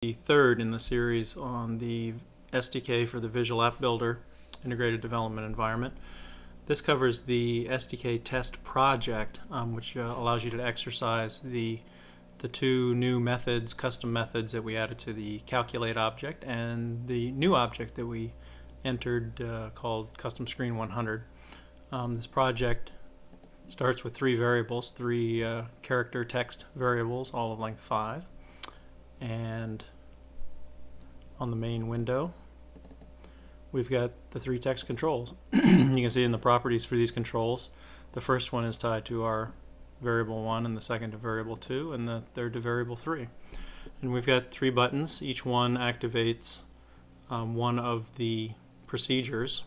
The third in the series on the SDK for the Visual App Builder Integrated Development Environment. This covers the SDK test project, which allows you to exercise the two new methods, custom methods that we added to the calculate object and the new object that we entered called custom screen 100. This project starts with three variables, three character text variables, all of length 5. And on the main window we've got the three text controls. You can see in the properties for these controls, the first one is tied to our variable 1, and the second to variable 2, and the third to variable 3. And we've got three buttons. Each one activates one of the procedures.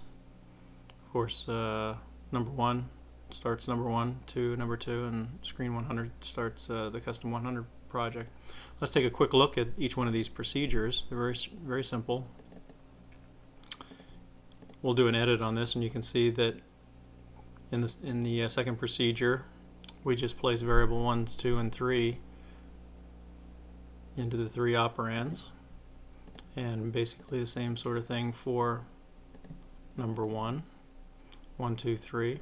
Of course, number 1 starts number 1, 2 number 2, and screen 100 starts the custom 100 project. Let's take a quick look at each one of these procedures. They're very simple. We'll do an edit on this, and you can see that in the second procedure we just place variable 1, 2, and 3 into the three operands, and basically the same sort of thing for number 1, 1, 2, 3.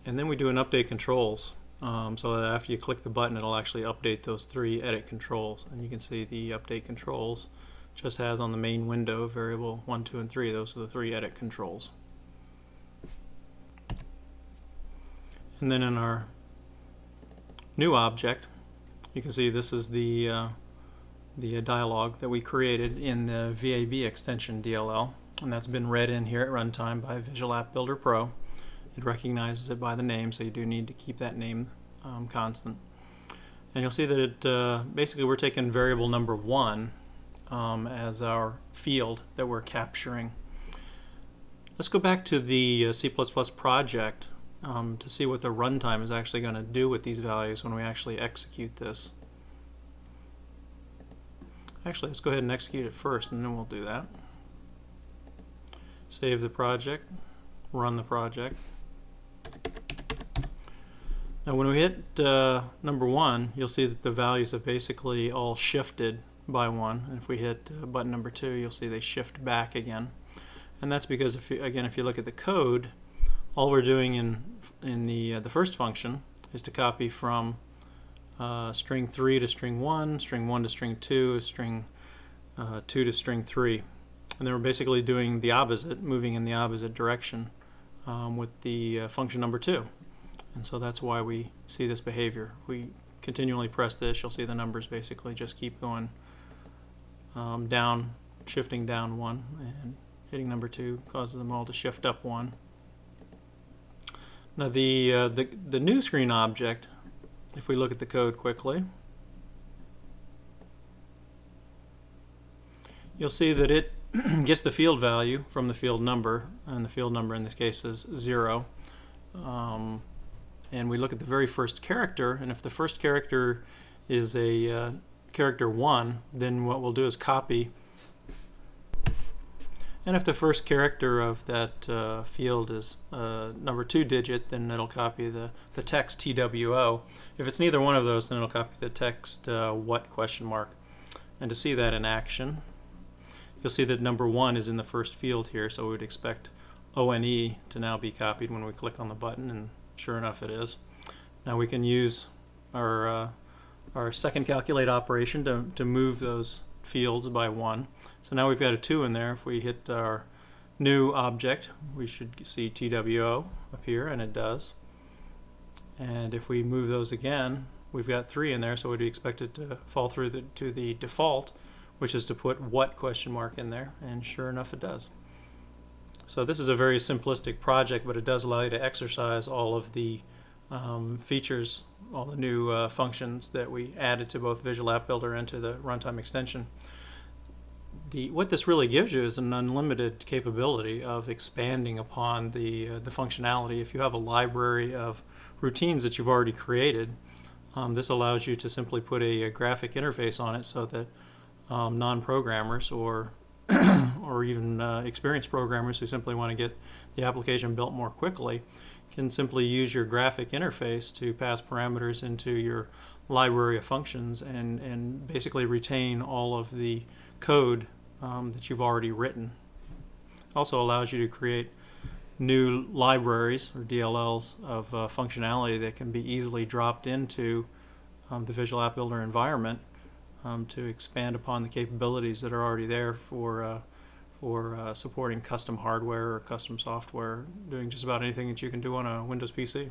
And then we do an update controls. So that after you click the button, it'll actually update those three edit controls. And you can see the update controls just has on the main window variable 1, 2, and 3. Those are the three edit controls. And then in our new object, you can see this is the dialog that we created in the VAB extension DLL, and that's been read in here at runtime by Visual App Builder Pro. It recognizes it by the name, so you do need to keep that name constant. And you'll see that it basically we're taking variable number 1 as our field that we're capturing. Let's go back to the C++ project to see what the runtime is actually going to do with these values when we actually execute this. Actually, let's go ahead and execute it first, and then we'll do that. Save the project, run the project. Now when we hit number 1, you'll see that the values have basically all shifted by 1. And if we hit button number 2, you'll see they shift back again. And that's because if you look at the code, all we're doing in the first function is to copy from string 3 to string 1, string 1 to string 2, string 2 to string 3. And then we're basically doing the opposite, moving in the opposite direction with the function number 2. And so that's why we see this behavior. We continually press this, you'll see the numbers basically just keep going down, shifting down 1, and hitting number 2 causes them all to shift up 1. Now the new screen object, if we look at the code quickly, you'll see that it gets the field value from the field number, and the field number in this case is 0. And we look at the very first character, and if the first character is a character 1, then what we'll do is copy. And if the first character of that field is number 2 digit, then it'll copy the text TWO. If it's neither one of those, then it'll copy the text what question mark. And to see that in action, you'll see that number 1 is in the first field here, so we would expect ONE to now be copied when we click on the button, and sure enough it is. Now we can use our second calculate operation to move those fields by 1. So now we've got a 2 in there. If we hit our new object, we should see TWO appear, and it does. And if we move those again, we've got 3 in there, so we'd expect it to fall through to the default, which is to put what question mark in there, and sure enough it does. So this is a very simplistic project, but it does allow you to exercise all of the features, all the new functions that we added to both Visual App Builder and to the runtime extension. What this really gives you is an unlimited capability of expanding upon the functionality. If you have a library of routines that you've already created, this allows you to simply put a graphic interface on it so that non-programmers or even experienced programmers who simply want to get the application built more quickly can simply use your graphic interface to pass parameters into your library of functions and basically retain all of the code that you've already written. Also allows you to create new libraries or DLLs of functionality that can be easily dropped into the Visual App Builder environment to expand upon the capabilities that are already there for supporting custom hardware or custom software, doing just about anything that you can do on a Windows PC.